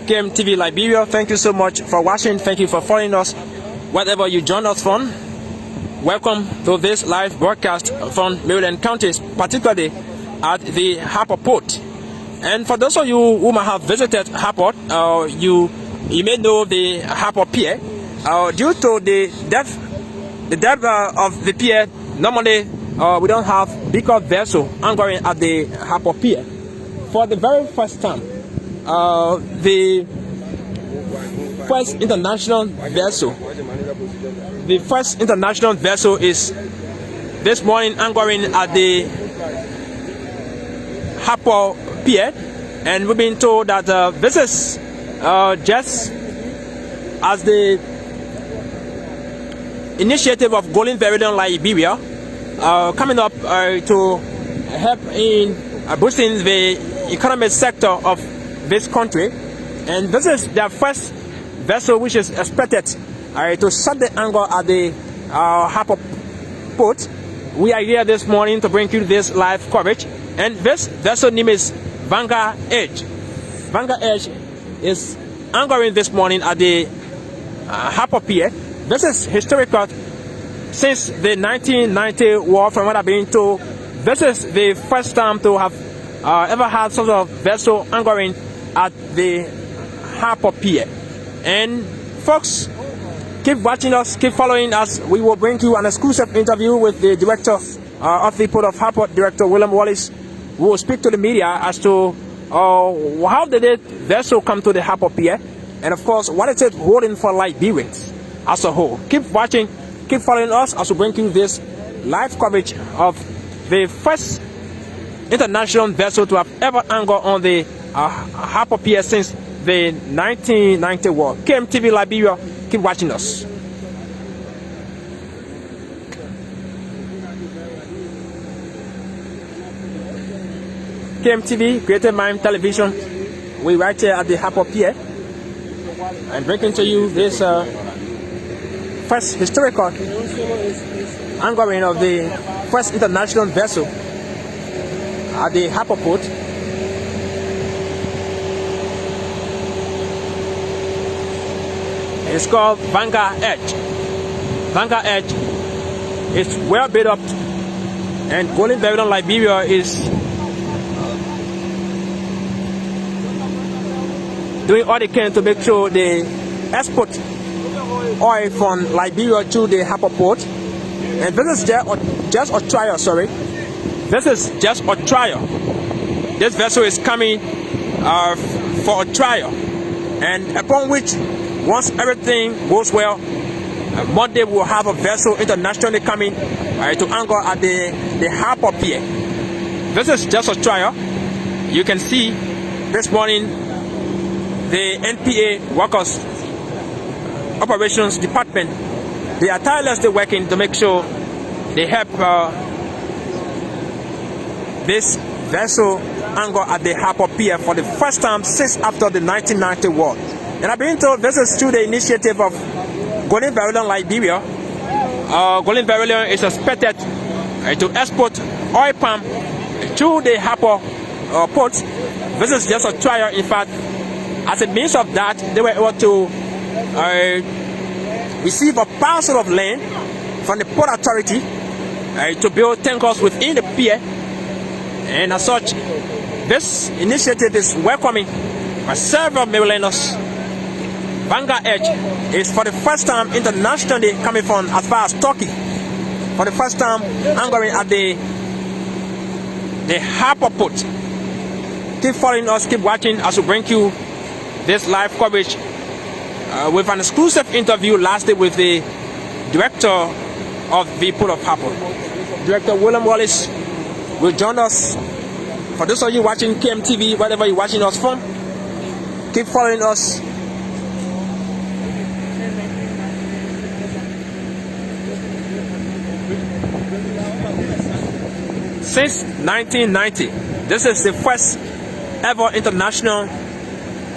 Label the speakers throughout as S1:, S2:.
S1: KMTV Liberia, thank you so much for watching. Thank you for following us. Whatever you join us from, welcome to this live broadcast from Maryland counties, particularly at the Harper Port. And for those of you who might have visited Harper, you may know the Harper Pier. Due to the depth of the pier, normally we don't have bigger vessel anchoring at the Harper Pier. For the very first time, the first international vessel is this morning anchoring at the Harper Pier, and we've been told that this is just as the initiative of Golden Veridian Liberia coming up to help in boosting the economic sector of this country, and this is their first vessel which is expected to set the anchor at the Harper Port. We are here this morning to bring you this live coverage, and this vessel name is Vanguard Edge. Vanguard Edge is anchoring this morning at the Harper Pier. This is historical since the 1990 war, from what I've been told. This is the first time to have ever had sort of vessel anchoring at the Harper Pier. And folks, keep watching us, keep following us. We will bring you an exclusive interview with the director of the Port of Harper, Director William Wallace, who will speak to the media as to how did the vessel come to the Harper Pier, and of course, what is it holding for Liberians as a whole. Keep watching, keep following us as we bring you this live coverage of the first international vessel to have ever anchored on the Harper Pier since the 1990 war. KMTV Liberia, keep watching us. KMTV, Creative Mind Television, we right here at the Harper Pier and bringing to you this first historical anchoring of the first international vessel at the Harper Port. It's called Vanguard Edge. Vanguard Edge is well built up, and Golden Veridian Liberia is doing all they can to make sure they export oil from Liberia to the Harper Port. And this is just a trial, sorry. This is just a trial. This vessel is coming for a trial, and upon which, once everything goes well, Monday we'll have a vessel internationally coming to anchor at the Harper Pier. This is just a trial. You can see this morning the NPA workers, operations department, they are tirelessly working to make sure they help this vessel anchor at the Harper Pier for the first time since after the 1990 war. And I've been told this is through the initiative of Golden Veridian Liberia. Golden Veridian is expected to export oil palm to the Harper Port. This is just a trial. In fact, as a means of that, they were able to receive a parcel of land from the Port Authority to build tankers within the pier. And as such, this initiative is welcoming by several Marylanders. Vanguard Edge is for the first time internationally coming from as far as Turkey. For the first time anchoring at the Harper Port. Keep following us, keep watching as we bring you this live coverage with an exclusive interview last day with the director of the Port of Harper. Director William Wallace will join us. For those of you watching KMTV, wherever you're watching us from, keep following us. Since 1990, this is the first ever international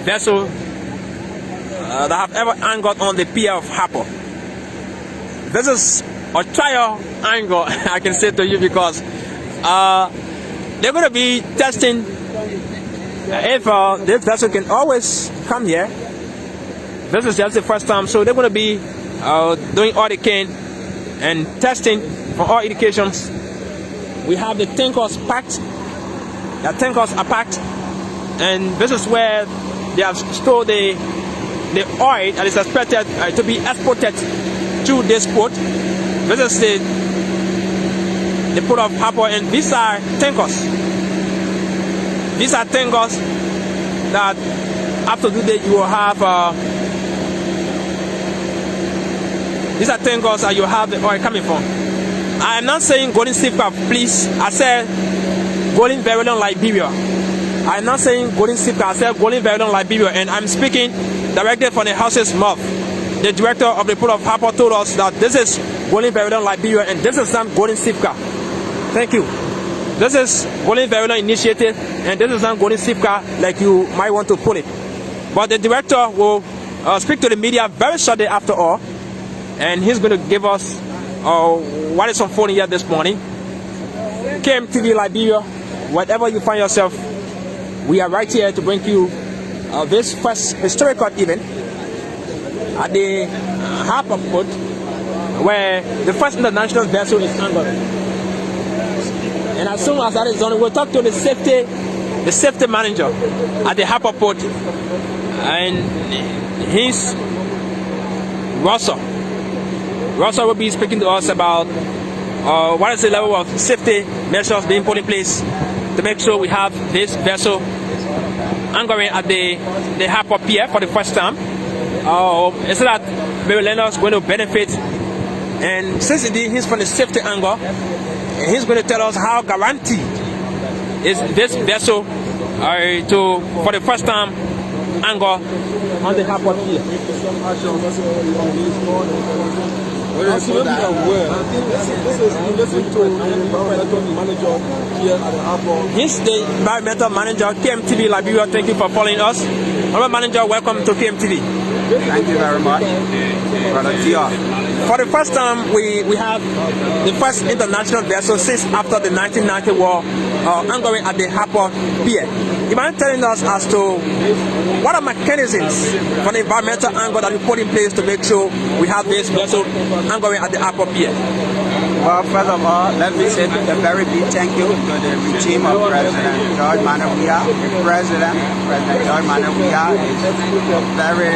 S1: vessel that have ever anchored on the pier of Harper. This is a trial angle, I can say to you, because they're going to be testing if this vessel can always come here, this is just the first time, so they're going to be doing all they can and testing for all indications. We have the tankers packed. The tankers are packed, and this is where they have stored the oil that is expected to be exported to this port. This is the port of Harper, and these are tankers. These are tankers that after today you will have. These are tankers that you have the oil coming from. I am not saying Golden Sifka, please. I said Golden Verilion Liberia. I am not saying Golden Sifka. I said Golden Verilion Liberia, and I'm speaking directly from the house's mouth. The director of the port of Harper told us that this is Golden Verilion Liberia, and this is not Golden Sifka. Thank you. This is Golden Verilion Initiative, and this is not Golden Sifka like you might want to put it. But the director will speak to the media very shortly after all, and he's going to give us what is unfolding here this morning. KMTV Liberia, wherever you find yourself, we are right here to bring you this first historical event at the Harper Port, where the first international vessel is anchored. And as soon as that is done, we'll talk to the safety manager at the Harper Port, and he's Russell. Russell will be speaking to us about what is the level of safety measures being put in place to make sure we have this vessel anchoring at the Harper Pier for the first time. So that Marylanders going to benefit, and since indeed he's from the safety angle, and he's going to tell us how guaranteed is this vessel for the first time anchor on the Harper Pier.
S2: As you may be aware, this is listen to the environmental manager here at the airport.
S1: He's the environmental manager, KMTV Liberia. Thank you for following us. Honorable Manager, welcome to KMTV.
S3: Thank you very much, Brother Gia.
S1: For the first time, we have the first international vessel since after the 1990 war anchoring at the Harper Pier. You mind telling us as to what are mechanisms for the environmental angle that we put in place to make sure we have this vessel anchoring at the Harper Pier?
S3: Well, first of all, let me say a very big thank you to the regime of President George Manawia. President George Manawia is a very,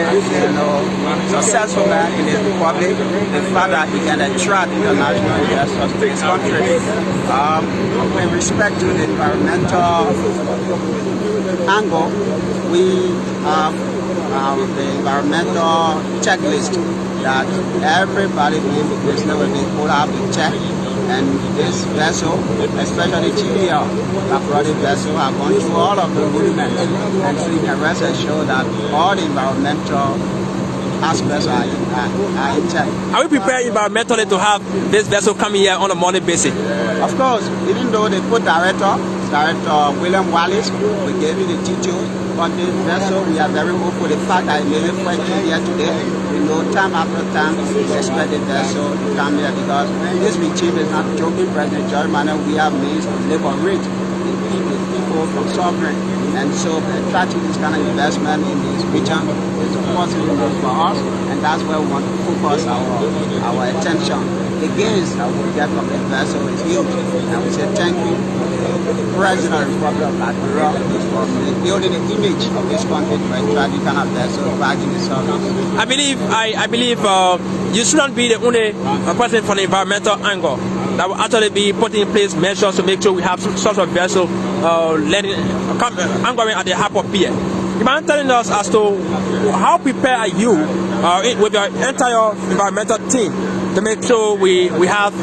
S3: successful man in his republic. The fact that he can attract international investors to his country. In respect to the environmental angle, we have the environmental checklist that everybody in the business will be put up to check, and this vessel, especially GDL, the product vessel, have gone through all of the movements, and so you can rest assured that all the environmental aspects are in check.
S1: Are we prepared environmentally to have this vessel coming here on a monthly basis?
S3: Of course, even though they put Director William Wallace, we gave you the details, but this vessel, we are very hopeful. The fact that it may be fresh here today, we know time after time we expect the vessel to come here, because this regime is not joking. President George Manawia, we have means to liberate the people from suffering, and so attracting this kind of investment in this region is a positive move for us, and that's where we want to focus our attention. The gains that we get from the vessel is huge, and we say thank you President of the Republic of Liberia for building the image of this country to attract the kind of vessel back in the service.
S1: I believe you shouldn't be the only person from the environmental angle that will actually be putting in place measures to make sure we have some sort of vessel anchoring at the Harper Pier. You mind telling us as to how prepared are you with your entire environmental team to make sure we have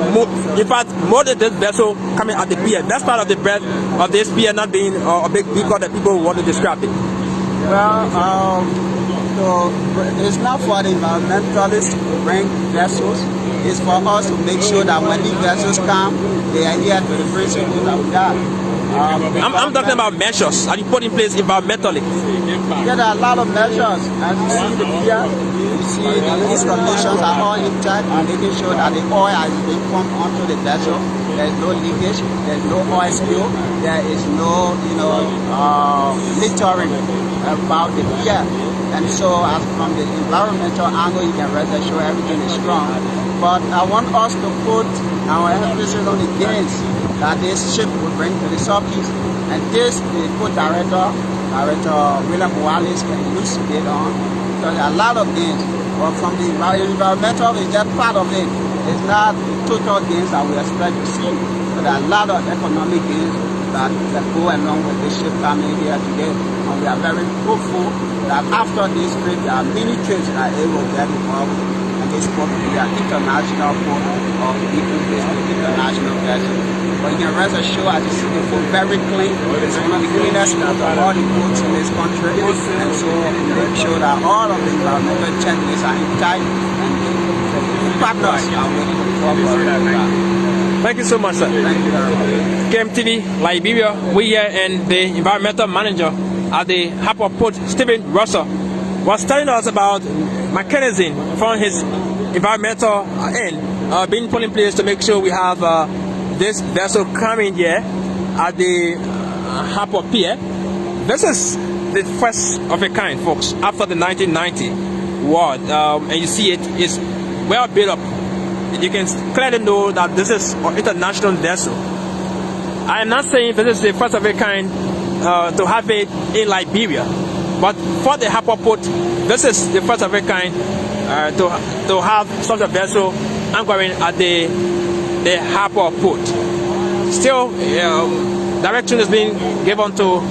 S1: more than this vessel coming at the pier? That's part of the breadth of this pier not being a big vehicle that people want to describe it.
S3: Well, so it's not for the environmentalists to bring vessels. It's for us to make sure that when these vessels come, they adhere to the principles that we have.
S1: I'm talking about measures that you put in place environmentally.
S3: Yeah, there are a lot of measures. As you see the pier, you see these conditions are all intact, making sure that the oil has been pumped onto the vessel. There is no leakage, there is no oil spill, there is no, littering about the pier. And so, as from the environmental angle, you can rest assured everything is strong. But I want us to put our emphasis on the gains that this ship will bring to the Southeast. And this, the port director William Wallace can use to get on. Because there are a lot of gains. But from the environmental, it's just part of it. It's not total gains that we expect to see. But there are a lot of economic gains that go along with this ship coming here today. And we are very hopeful that after this trip, there are many trips that it will get involved. And this port will be an international port of people based on international vessels. But you can rest assured, as you see the port very clean. It's one of the cleanest ports of all the ports in this country. And so we make sure that all of the environmental checklists are intact and the partners are willing to cooperate with that.
S1: Thank you so much, sir.
S3: Thank you very much.
S1: KMTV Liberia, we here and the environmental manager at the Harper Port, Stephen Russell, was telling us about mechanism from his environmental end being put in place to make sure we have this vessel coming here at the Harper Pier. This is the first of a kind, folks, after the 1990 war, and you see it is well built up. You can clearly know that this is an international vessel. I am not saying this is the first of a kind to have it in Liberia, but for the Harper Port, this is the first of a kind to have such a vessel anchoring at the Harper Port. Still, direction is being given to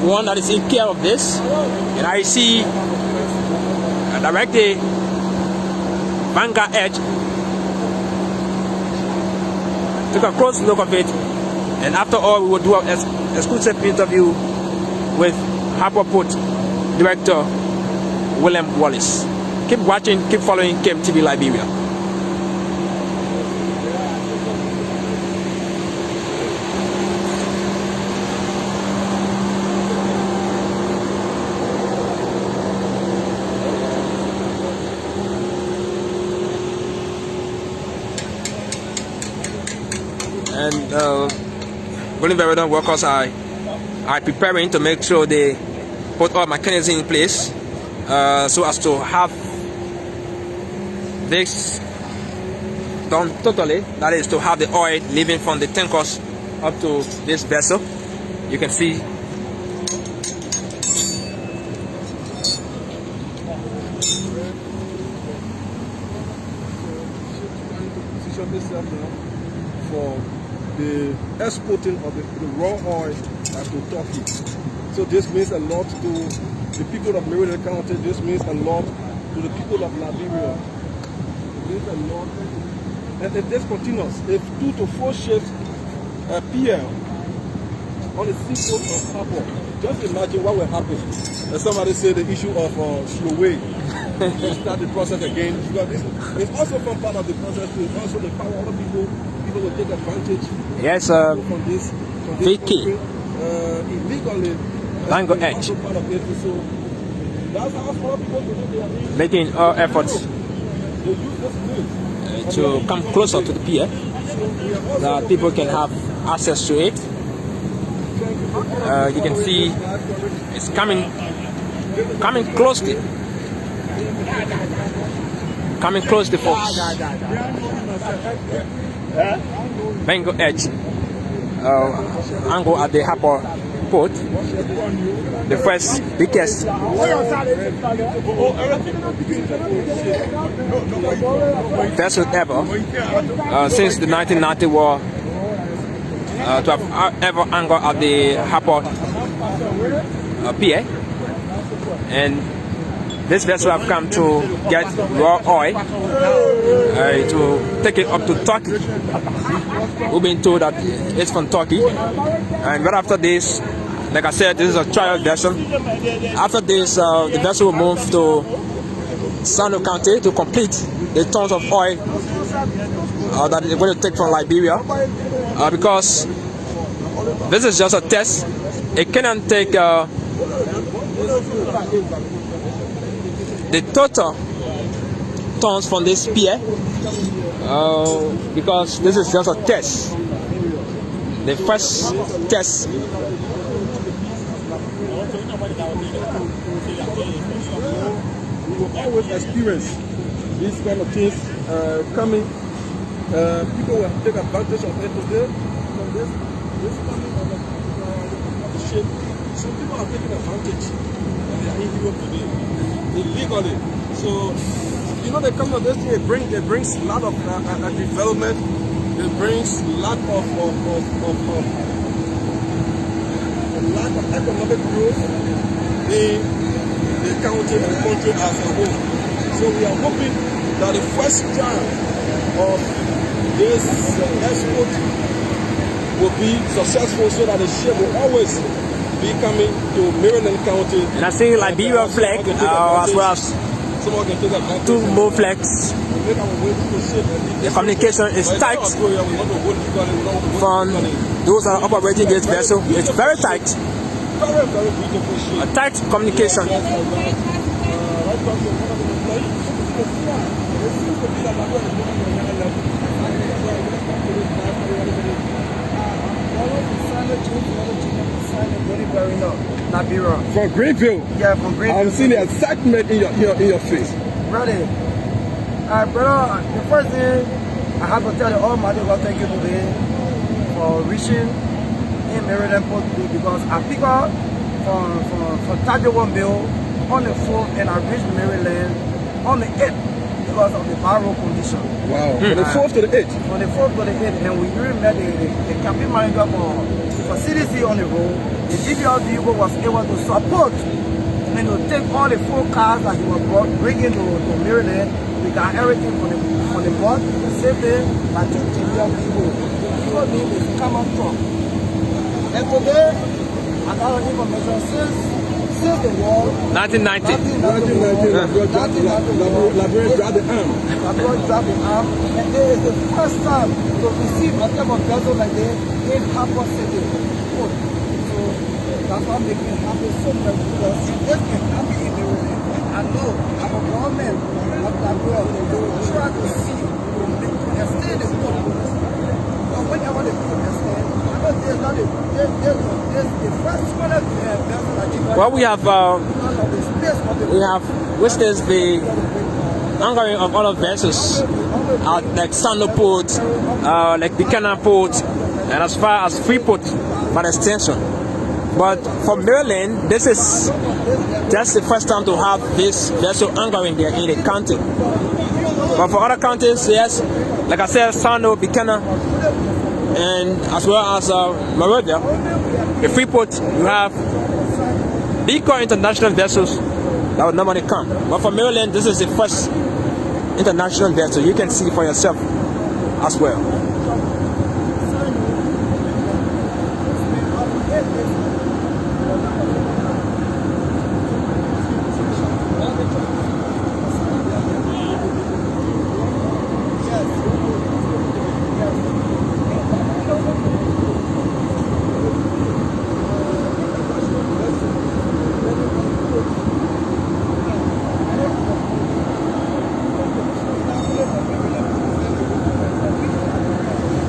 S1: one that is in care of this, and I see directly Vanguard Edge. Took a close look of it, and after all, we will do an exclusive interview with Harper Port Director William Wallace. Keep watching, keep following KMTV Liberia. And Golden Veredon workers are preparing to make sure they put all mechanisms in place so as to have this done totally. That is to have the oil leaving from the tankers up to this vessel. You can see
S2: for the exporting of the raw oil to Turkey. So this means a lot to the people of Maryland County. This means a lot to the people of Liberia. It means a lot. And if this continues, if 2 to 4 ships appear on the seaport of Harper, just imagine what will happen. As somebody said, the issue of slow way. To start the process again. Because this is also from part of the process. It's also the power of people will take advantage.
S1: yes,
S2: from this
S1: Vicky
S2: illegally.
S1: Vanguard Edge,
S2: So that's how small people do their things.
S1: making all efforts
S2: They use this place.
S1: to come closer to the pier that people can have access to it. You can see it's coming closely. Coming close to folks. Mango Edge angle at the Harper Port, the first biggest vessel ever since the 1990 war to have ever anchored at the Harper Pier, and this vessel have come to get raw oil to take it up to Turkey. We've been told that it's from Turkey, and right after this, like I said, this is a trial vessel. After this, the vessel will move to Sano County to complete the tons of oil that they're going to take from Liberia, because This is just a test. It cannot take the total tons from this pier because this is just a test. The first test.
S2: We will always experience these kind of things coming. People will take advantage of it today. From this coming of the ship. So people are taking advantage and they are in Europe today illegally. So you know, they come to this thing. It brings a lot of development. It brings a lot of economic growth in the county and the country as a whole. So we are hoping that the first trial of this export will be successful, so that the ship will always be coming to Maryland County.
S1: And I see Liberia flag as well as two more flags. The communication is tight from those that are operating this vessel. It's very tight.
S2: Very, very beautiful ship.
S1: A tight communication.
S2: From Greenville?
S4: Yeah, from Greenville.
S2: I'm seeing the excitement in your face.
S4: Brother, brother, the first thing I have to tell the Almighty God, thank you today for reaching in Maryland Port today, because I pick up from 31 Bill on the 4th and I reached Maryland on the 8th because of the barrel condition.
S2: Wow, from the 4th to the 8th?
S4: From the 4th to the 8th, and we really met the campaign manager for CDC on the road. The DPR vehicle was able to support and to take all the 4 cars that he was bringing to Maryland. We got everything from the port, safely, by 2 DPR vehicles. People need is come on top. And today, I got an information since the war.
S1: 1990.
S2: Liberia dropped the arm.
S4: Liberia dropped the arm. And it is the first time to receive a type of vessel like this in Harper City Port. So that's what makes me happy so much, because this can happen in the world. I know our government of Liberia will try to see to extend the port. But whenever they put extend,
S1: well, we have witnessed the anchoring of all of vessels at like Sando Port, like Buchanan Port, and as far as Freeport by extension. But for Maryland, this is just the first time to have this vessel anchoring there in the county. But for other counties, yes, like I said, Sando, Buchanan, and as well as Moravia, the Freeport, you have bigger international vessels that would normally come. But for Maryland, this is the first international vessel. You can see for yourself as well.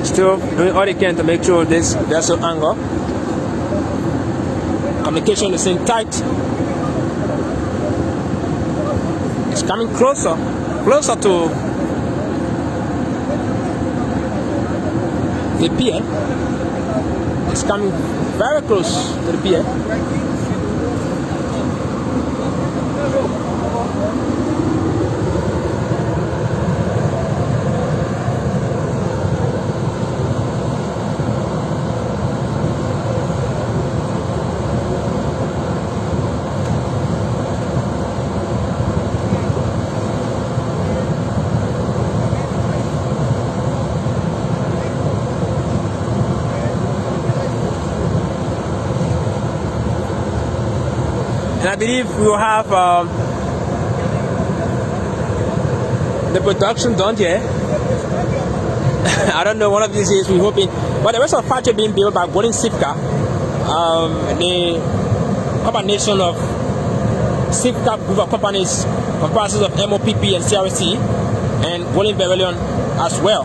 S1: Still doing all they can to make sure this vessel angle communication is in tight. It's coming closer to the pier. It's coming very close to the pier. And I believe we will have the production done here. I don't know, one of these days we're hoping But there is a factory being built by Golden Sifka, the combination of Sifka group of companies comprising of MOPP and CRC and Golden Beryllium as well.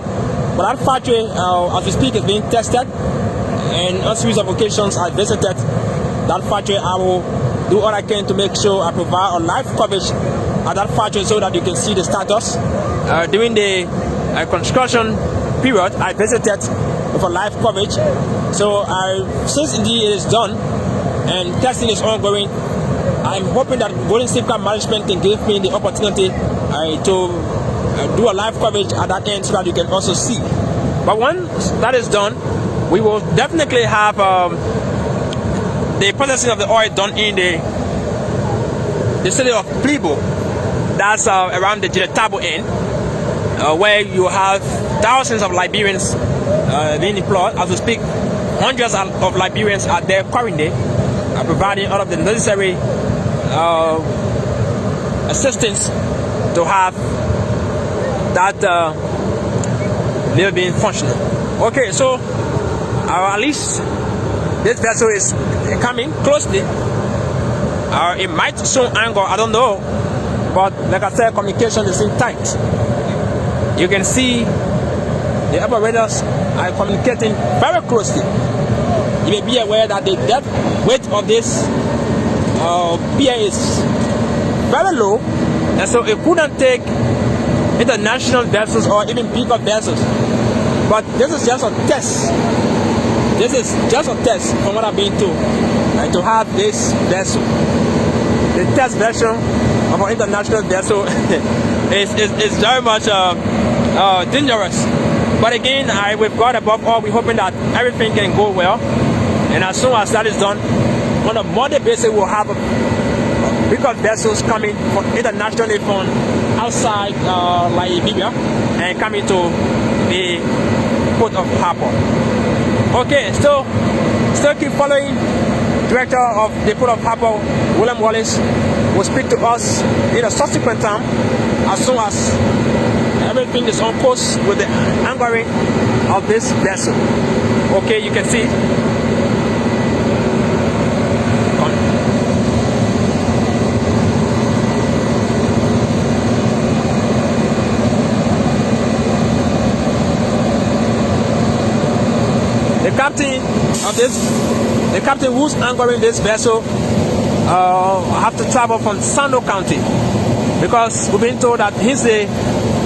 S1: But that factory, as we speak, is being tested, and on a series of occasions I visited that factory. I will do all I can to make sure I provide a live coverage at that factory so that you can see the status. During the construction period, I visited with a live coverage. So since indeed it is done and testing is ongoing, I'm hoping that Golden Sifka management can give me the opportunity to do a live coverage at that end so that you can also see. But once that is done, we will definitely have the processing of the oil done in the city of Plibo. That's around the Jiletabo end, where you have thousands of Liberians being employed. As we speak, hundreds of Liberians are there currently, providing all of the necessary assistance to have that mill being functional. Okay, so at least this vessel is coming closely. It might soon angle, I don't know, but like I said, communication is in tight. You can see the operators are communicating very closely. You may be aware that the depth weight of this pier is very low, and so it couldn't take international vessels or even bigger vessels. But this is just a test. This is just a test from what I've been told, to have this vessel. The test version of an international vessel is very much dangerous. But again, with God above all, we're hoping that everything can go well. And as soon as that is done, on a Monday basis, we'll have bigger vessels coming internationally from outside Liberia and coming to the port of Harper. Okay, still keep following. Director of the port of Harper, William Wallace, will speak to us in a subsequent time as soon as everything is on course with the anchoring of this vessel. Okay, you can see. The captain who's anchoring this vessel have to travel from Sando County, because we've been told that he's the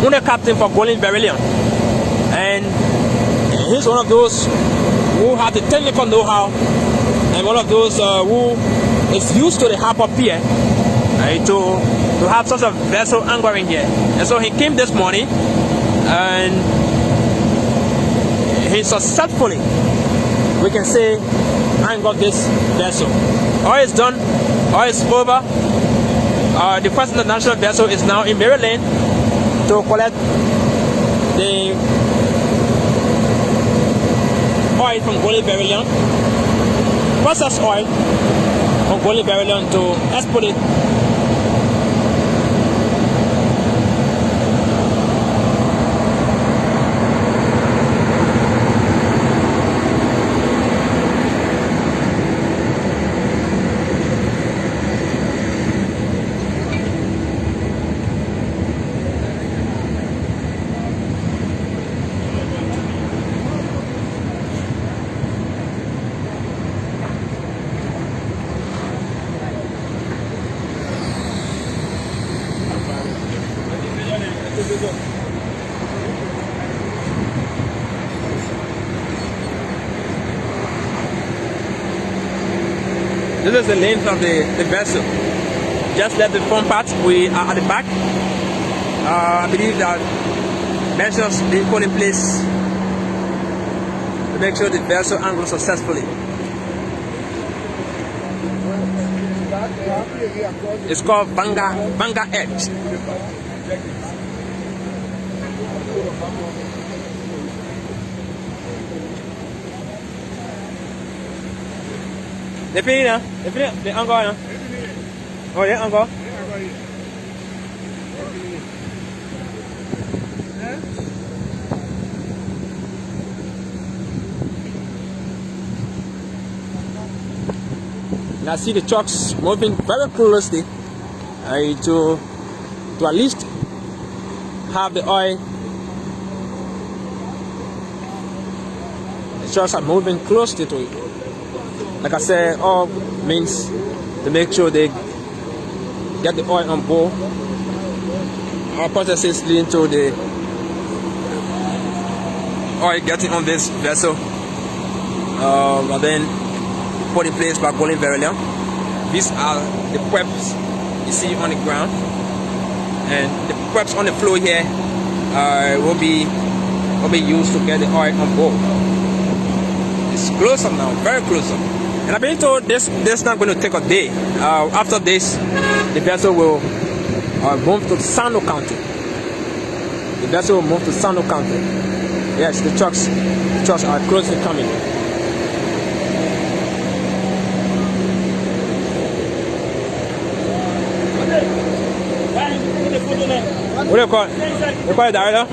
S1: only captain for Golden Beryllium, and he's one of those who have the technical know-how and one of those who is used to the Harper Pier to have such a vessel anchoring here. And so he came this morning and he successfully, we can say, anchored this vessel. All is done, all is over. The first international vessel is now in Maryland to collect the oil from Golden Beryllium, processed oil from Golden Beryllium, to export it This is the length of the vessel. Just left the front part, we are at the back. I believe that measures being put in place to make sure the vessel angles successfully. It's called Banga Edge. Definitely, the angle. Oh, yeah, angle. And I see the trucks moving very closely to at least have the oil. The trucks are moving closely to it. Like I said, all means to make sure they get the oil on board. Our processes leading to the oil getting on this vessel, and then put in place by Golden Verilion. These are the pipes you see on the ground, and the pipes on the floor here will be used to get the oil on board. It's closer now, very closer. And I've been told this is not going to take a day. After this, the vessel will move to Sano County. The vessel will move to Sano County. Yes, the trucks are closely coming. What do you call it? You call it dialer?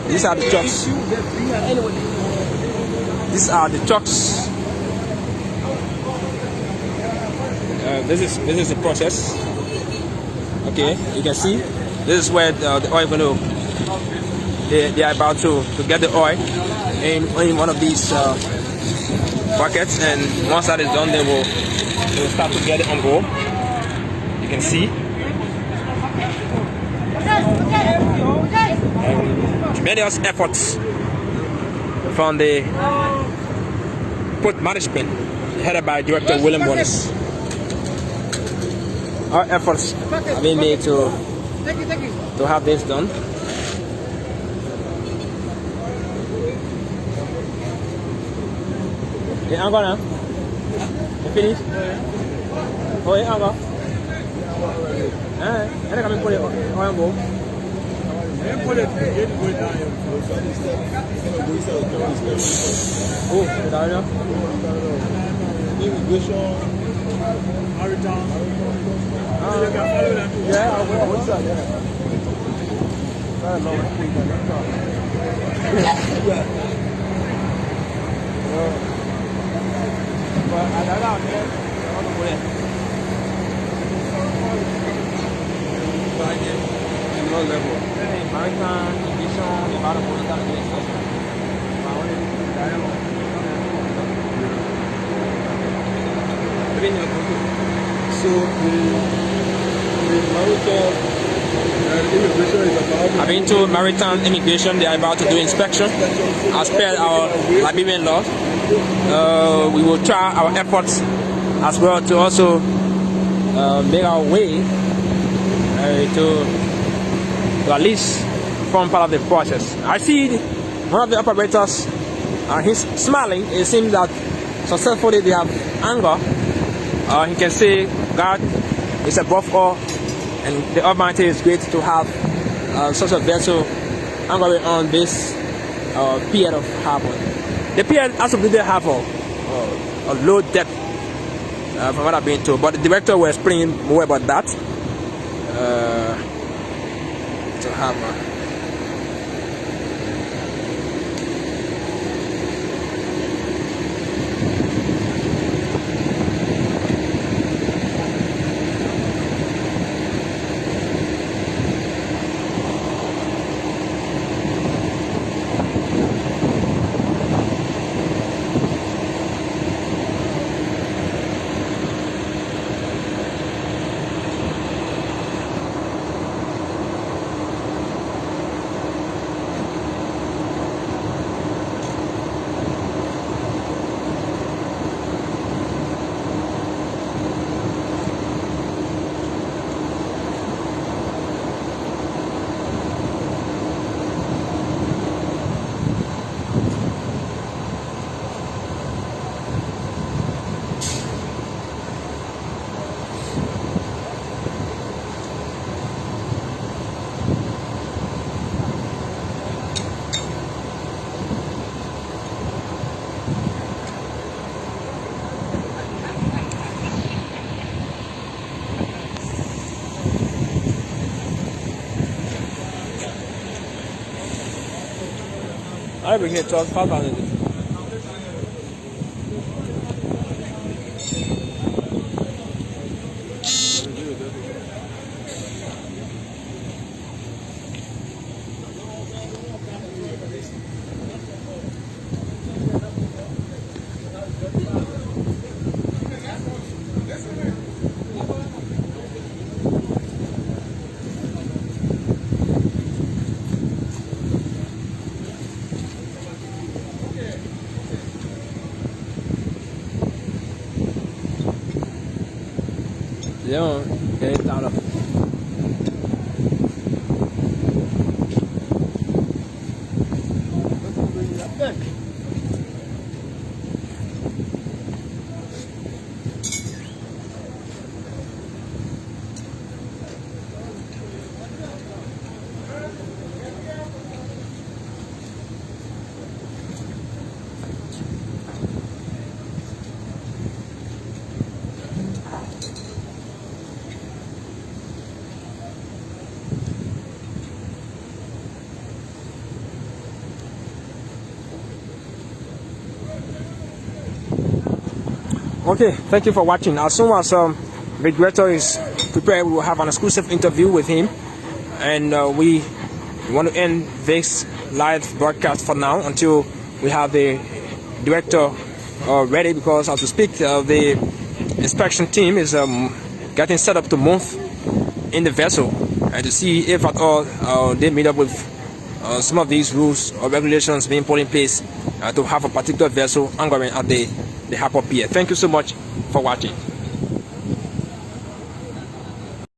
S1: These are the trucks. These are the trucks. This is the process. Okay, you can see this is where the oil going to. They are about to get the oil in one of these buckets, and once that is done, they will start to get it on board. You can see. Tremendous efforts from the port management headed by Director William Wallace. Our efforts have been made to have this done. Yeah, I'm gonna. You finished? Oh, yeah, I'm gonna. Alright, I'm coming for it. Oh, I'm going. Oh, the dial.
S2: Immigration, maritime. Yeah, I will. What's that? So the maritime immigration is about.
S1: I've been to maritime immigration. They are about to do inspection as per our Liberian law. We will try our efforts as well to also make our way to at least form part of the process. I see one of the operators, he's smiling. It seems that successfully they have anger. He can say God is above all, and the Almighty is great to have such a vessel anchoring on this pier of Harper. The pier absolutely have a low depth, from what I've been told, but the director will explain more about that. To Harper. Why we here? 5,000. Yeah, okay, down up. Okay, thank you for watching. As soon as the director is prepared, we will have an exclusive interview with him, and we want to end this live broadcast for now until we have the director ready, because as we speak, the inspection team is getting set up to move in the vessel and to see if at all they meet up with some of these rules or regulations being put in place to have a particular vessel anchoring at the Harper Pier. Thank you so much for watching.